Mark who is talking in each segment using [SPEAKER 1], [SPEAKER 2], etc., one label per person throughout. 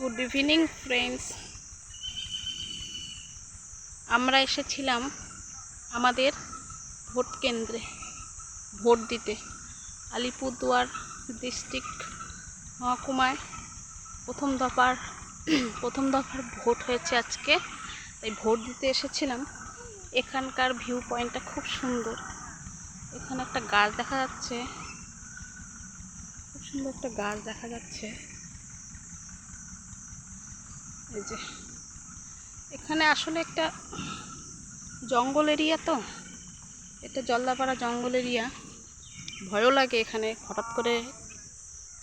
[SPEAKER 1] Good evening friends. আমরা এসেছিলাম আমাদের ভোট কেন্দ্রে ভোট দিতে। আলিপুরদুয়ার ডিস্ট্রিক্ট মহকুমায় প্রথম দফার ভোট হয়েছে আজকে, তাই ভোট দিতে এসেছিলাম। এখানকার ভিউ পয়েন্টটা খুব সুন্দর। এখানে একটা গাছ দেখা যাচ্ছে, খুব সুন্দর একটা গাছ দেখা যাচ্ছে। এই যে এখানে আসলে একটা জঙ্গল এরিয়া, তো এটা জলদাপাড়া জঙ্গল এরিয়া। ভয়ও লাগে এখানে হঠাৎ করে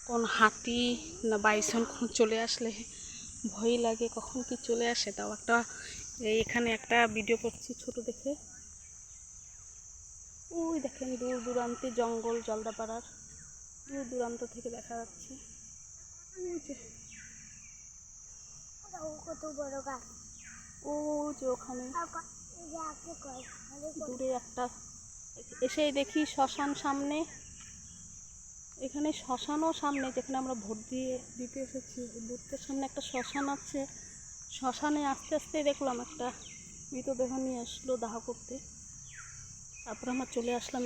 [SPEAKER 1] কোন হাতি না বাইসন চলে আসলে ভয় লাগে, কখন কি চলে আসে। তাও একটা এখানে একটা ভিডিও করছি ছোট দেখে। ওই দেখেন দূর দূরান্তে জঙ্গল, জলদাপাড়ার দূর দূরান্ত থেকে দেখা যাচ্ছে। কত বড় গাছ, ও যে ওখানে দূরে একটা এসেই দেখি শ্মশান সামনে। এখানে শ্মশানও সামনে, যেখানে আমরা ভোট দিতে এসেছি। বুথের সামনে একটা শ্মশান আছে। শ্মশানে আস্তে আস্তে দেখলাম একটা মৃতদেহ নিয়ে আসলো দাহ করতে। তারপর আমরা চলে আসলাম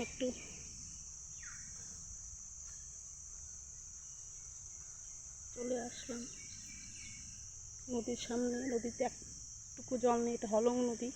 [SPEAKER 1] নদীর সামনে। নদীতে একটুকু জল নেই, এটা হলং নদী।